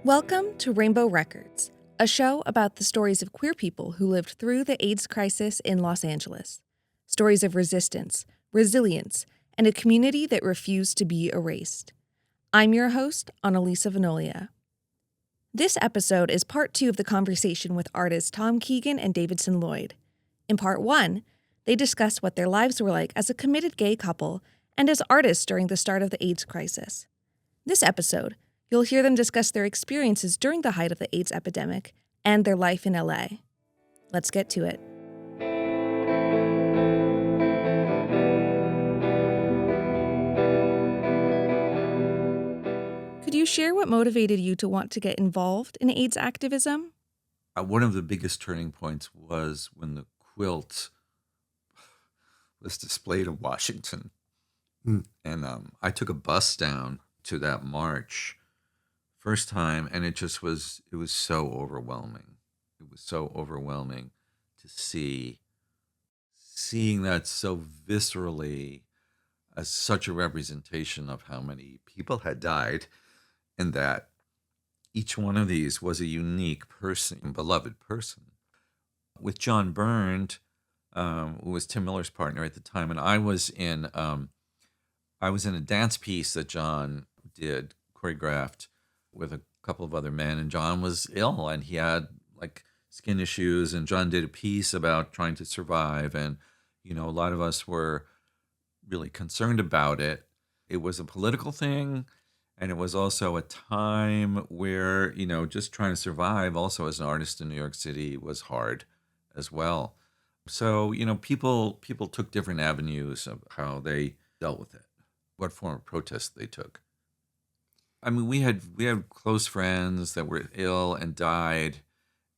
Welcome to Rainbow Records, a show about the stories of queer people who lived through the AIDS crisis in Los Angeles. Stories of resistance, resilience, and a community that refused to be erased. I'm your host, Analisa Venolia. This episode is part 2 of the conversation with artists Tom Keegan and Davidson Lloyd. In part 1, they discussed what their lives were like as a committed gay couple and as artists during the start of the AIDS crisis. This episode, you'll hear them discuss their experiences during the height of the AIDS epidemic and their life in LA. Let's get to it. Could you share what motivated you to want to get involved in AIDS activism? One of the biggest turning points was when the quilt was displayed in Washington. And I took a bus down to that march first time, and it was so overwhelming. It was so overwhelming to seeing that so viscerally as such a representation of how many people had died, and that each one of these was a unique person, beloved person. With John Byrne, who was Tim Miller's partner at the time, and I was in a dance piece that John did, choreographed with a couple of other men, and John was ill, and he had like skin issues, and John did a piece about trying to survive, and a lot of us were really concerned about it. It was a political thing, and it was also a time where just trying to survive also as an artist in New York City was hard as well. So people took different avenues of how they dealt with it, what form of protest they took. I mean, we had close friends that were ill and died,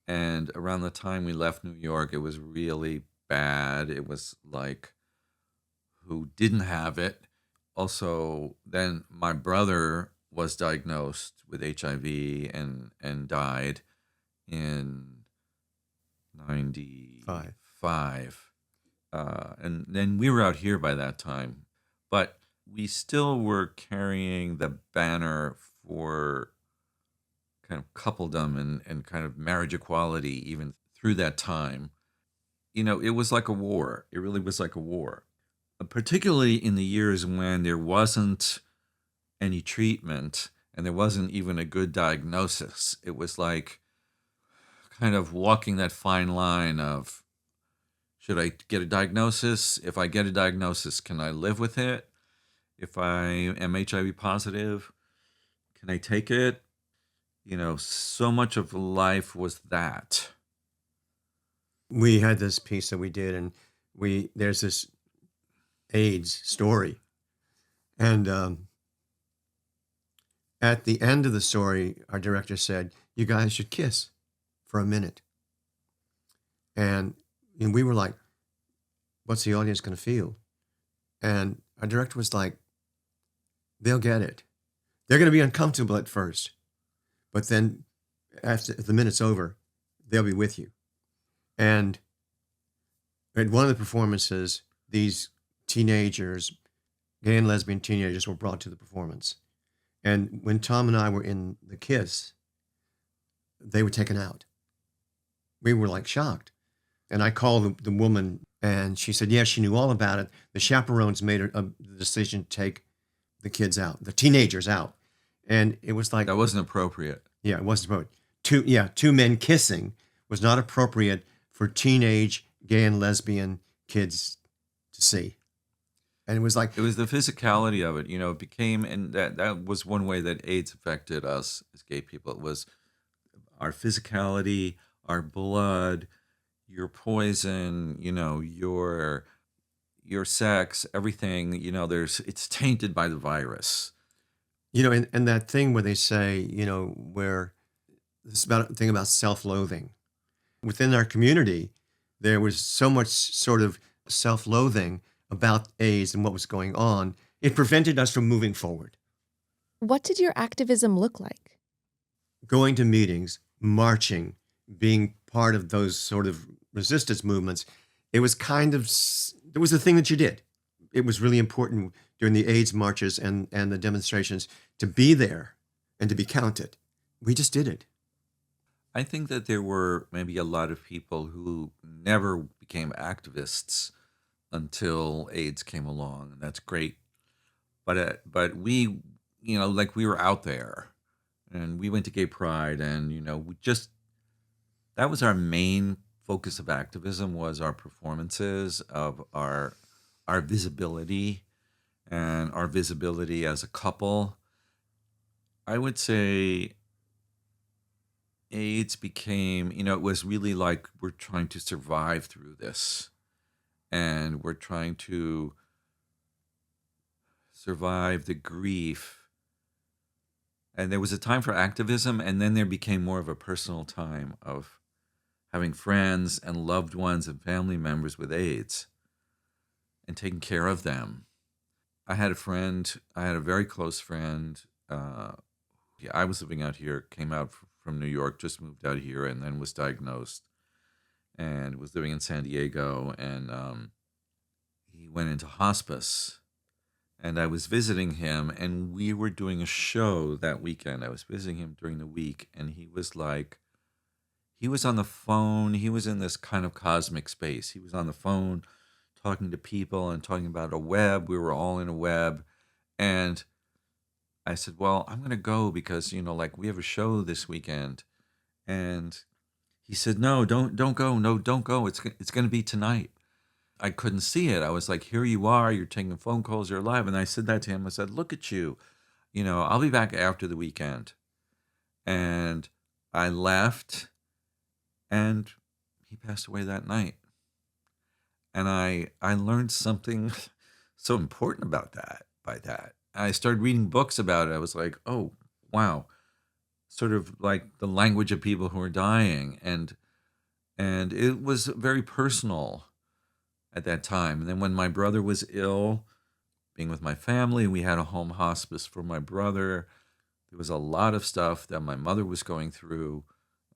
and around the time we left New York, it was really bad. It was like, who didn't have it? Also, then my brother was diagnosed with HIV and died in 95. And then we were out here by that time, but we still were carrying the banner for kind of coupledom and kind of marriage equality even through that time. It was like a war. It really was like a war, particularly in the years when there wasn't any treatment and there wasn't even a good diagnosis. It was like kind of walking that fine line of, should I get a diagnosis? If I get a diagnosis, can I live with it? If I am HIV positive, can I take it? So much of life was that. We had this piece that we did, and there's this AIDS story. And at the end of the story, our director said, you guys should kiss for a minute. And we were like, what's the audience going to feel? And our director was like, they'll get it. They're going to be uncomfortable at first, but then after the minute's over, they'll be with you. And at one of the performances, these teenagers, gay and lesbian teenagers, were brought to the performance. And when Tom and I were in the kiss, they were taken out. We were like shocked. And I called the woman, and she said, yeah, she knew all about it. The chaperones made the decision to take the kids out, the teenagers out. And it was like... That wasn't appropriate. Yeah, it wasn't appropriate. Two men kissing was not appropriate for teenage gay and lesbian kids to see. And it was like... It was the physicality of it, it became, and that was one way that AIDS affected us as gay people. It was our physicality, our blood, your poison, your sex, everything, it's tainted by the virus. And that thing where they say, where this thing about self-loathing. Within our community, there was so much sort of self-loathing about AIDS and what was going on. It prevented us from moving forward. What did your activism look like? Going to meetings, marching, being part of those sort of resistance movements. It was it was the thing that you did. It was really important during the AIDS marches and the demonstrations to be there and to be counted. we just did it. I think that there were maybe a lot of people who never became activists until AIDS came along, and that's great. But we, like we were out there, and we went to Gay Pride, and we just that was our main focus of activism, was our performances, of our visibility, and our visibility as a couple. I would say AIDS became, it was really like we're trying to survive through this, and we're trying to survive the grief. And there was a time for activism, and then there became more of a personal time of having friends and loved ones and family members with AIDS and taking care of them. I had a very close friend. Yeah, I was living out here, came out from New York, just moved out here, and then was diagnosed and was living in San Diego. And he went into hospice. And I was visiting him, and we were doing a show that weekend. I was visiting him during the week, and he was on the phone. He was in this kind of cosmic space. He was on the phone talking to people and talking about a web. We were all in a web. And I said, well, I'm going to go because, we have a show this weekend. And he said, no, don't go. No, don't go. It's going to be tonight. I couldn't see it. I was like, here you are. You're taking phone calls. You're live. And I said that to him. I said, look at you. I'll be back after the weekend. And I left, and he passed away that night. And I learned something so important about that by that. I started reading books about it. I was like, oh, wow. Sort of like the language of people who are dying. And it was very personal at that time. And then when my brother was ill, being with my family, we had a home hospice for my brother. There was a lot of stuff that my mother was going through,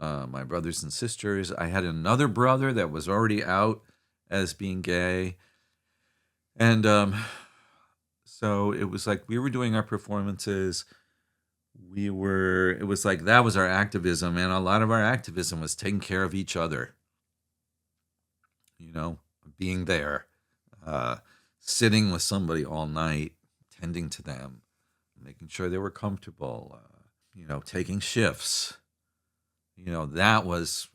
my brothers and sisters. I had another brother that was already out as being gay. And so it was like we were doing our performances. It was like that was our activism. And a lot of our activism was taking care of each other, being there, sitting with somebody all night, tending to them, making sure they were comfortable, taking shifts. That was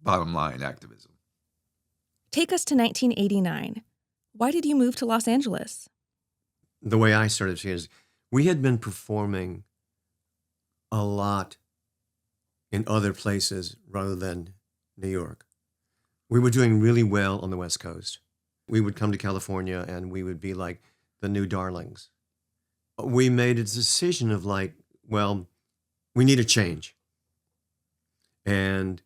bottom line activism. Take us to 1989. Why did you move to Los Angeles? The way I started seeing it is we had been performing a lot in other places rather than New York. We were doing really well on the West Coast. We would come to California and we would be like the new darlings. We made a decision of like, well, we need a change. And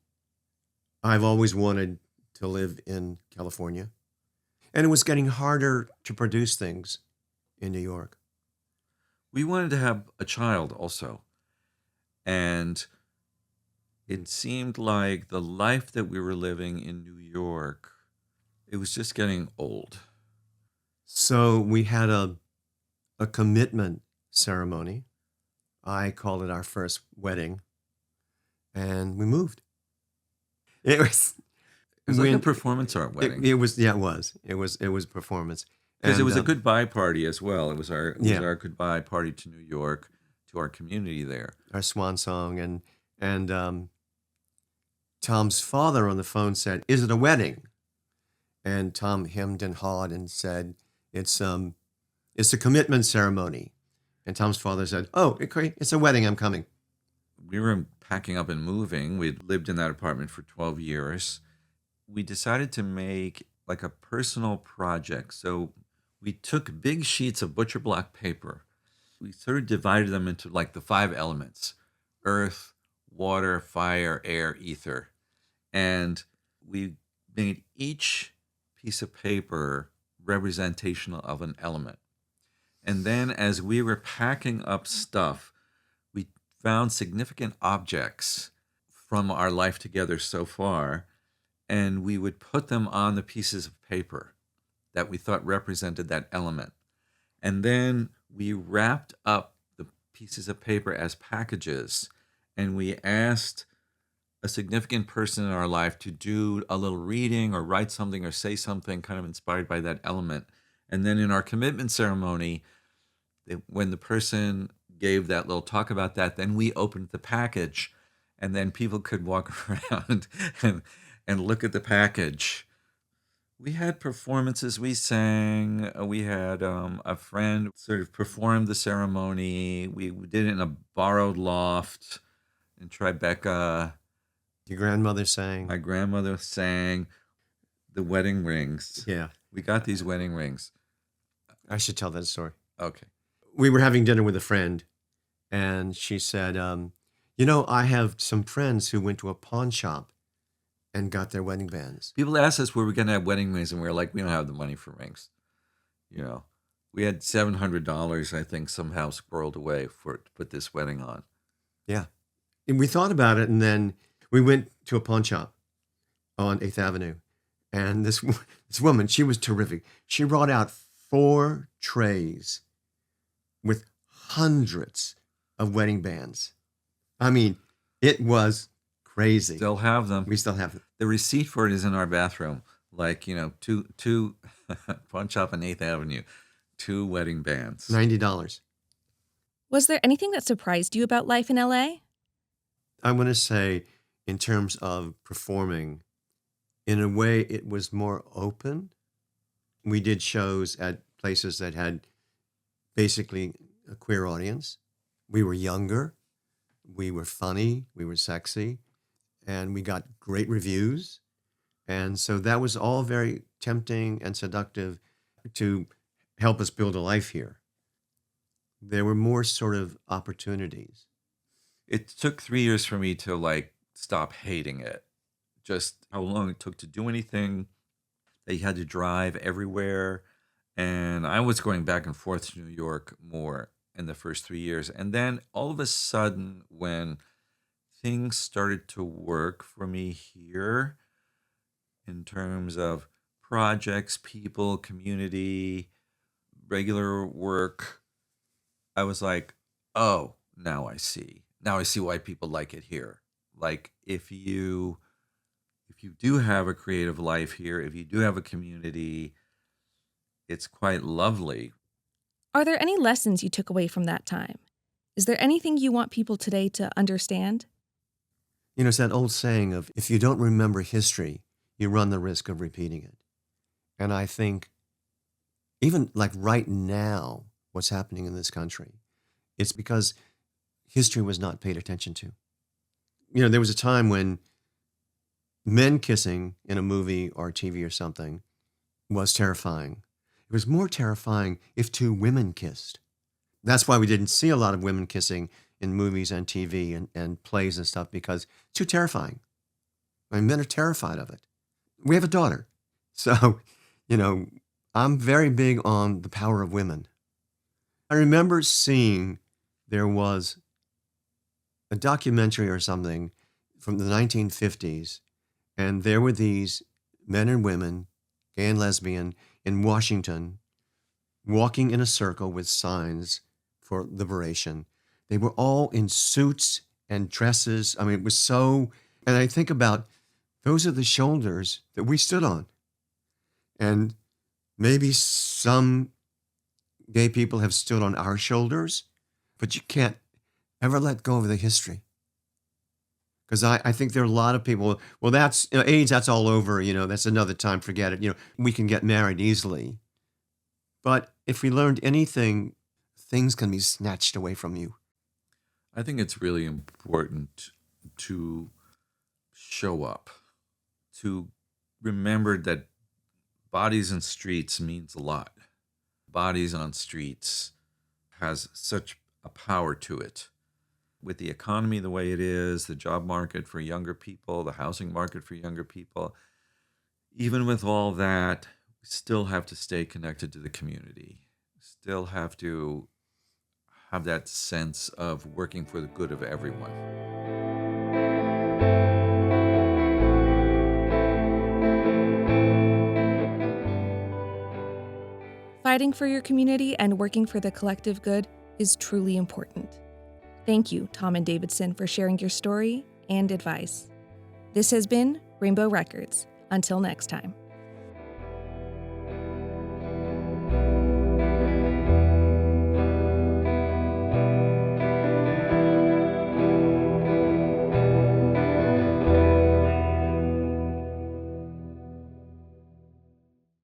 I've always wanted to live in California. And it was getting harder to produce things in New York. We wanted to have a child also. And it seemed like the life that we were living in New York, it was just getting old. So we had a commitment ceremony. I called it our first wedding, and we moved. It was like a performance art wedding. It was a performance. Because it was a goodbye party as well. It was our Yeah. goodbye party to New York, to our community there. Our swan song, and Tom's father on the phone said, "Is it a wedding?" And Tom hemmed and hawed and said, "It's a commitment ceremony." And Tom's father said, "Oh, okay, it's a wedding. I'm coming." We were packing up and moving. We'd lived in that apartment for 12 years. We decided to make like a personal project. So we took big sheets of butcher block paper. We sort of divided them into like the 5 elements: earth, water, fire, air, ether. And we made each piece of paper representational of an element. And then as we were packing up stuff, we found significant objects from our life together so far, and we would put them on the pieces of paper that we thought represented that element. And then we wrapped up the pieces of paper as packages, and we asked a significant person in our life to do a little reading or write something or say something kind of inspired by that element. And then in our commitment ceremony, when the person gave that little talk about that, then we opened the package, and then people could walk around and look at the package. We had performances, we sang, we had a friend sort of performed the ceremony. We did it in a borrowed loft in Tribeca. Your grandmother sang. My grandmother sang the wedding rings. Yeah. We got these wedding rings. I should tell that story. Okay. We were having dinner with a friend, and she said, I have some friends who went to a pawn shop and got their wedding bands. People asked us where we're going to have wedding rings, and we were like, we don't have the money for rings. We had $700, I think, somehow squirreled away to put this wedding on. Yeah. And we thought about it, and then we went to a pawn shop on 8th Avenue. And this woman, she was terrific. She brought out 4 trays with hundreds of wedding bands. I mean, it was crazy. Still have them. We still have them. The receipt for it is in our bathroom. Like, two pawn shop on 8th Avenue, 2 wedding bands. $90. Was there anything that surprised you about life in LA? I want to say, in terms of performing, in a way, it was more open. We did shows at places that had basically a queer audience. We were younger. We were funny. We were sexy. And we got great reviews. And so that was all very tempting and seductive to help us build a life here. There were more sort of opportunities. It took 3 years for me to stop hating it. Just how long it took to do anything. They had to drive everywhere. And I was going back and forth to New York more in the first 3 years. And then all of a sudden, when things started to work for me here in terms of projects, people, community, regular work, I was like, oh, now I see. Now I see why people like it here. Like if you do have a creative life here, if you do have a community, it's quite lovely. Are there any lessons you took away from that time? Is there anything you want people today to understand? It's that old saying of, if you don't remember history, you run the risk of repeating it. And I think even like right now, what's happening in this country, it's because history was not paid attention to. There was a time when men kissing in a movie or TV or something was terrifying. It was more terrifying if 2 women kissed. That's why we didn't see a lot of women kissing in movies and TV and plays and stuff, because it's too terrifying. I mean, men are terrified of it. We have a daughter. So, I'm very big on the power of women. I remember seeing there was a documentary or something from the 1950s, and there were these men and women, gay and lesbian, in Washington, walking in a circle with signs for liberation. They were all in suits and dresses. I mean, it was so, and I think about, those are the shoulders that we stood on. And maybe some gay people have stood on our shoulders, but you can't ever let go of the history. Because I think there are a lot of people, well, that's AIDS, that's all over, that's another time, forget it. We can get married easily. But if we learned anything, things can be snatched away from you. I think it's really important to show up, to remember that bodies in streets means a lot. Bodies on streets has such a power to it. With the economy the way it is, the job market for younger people, the housing market for younger people, even with all that, we still have to stay connected to the community. Still have to have that sense of working for the good of everyone. Fighting for your community and working for the collective good is truly important. Thank you, Tom and Davidson, for sharing your story and advice. This has been Rainbow Records. Until next time.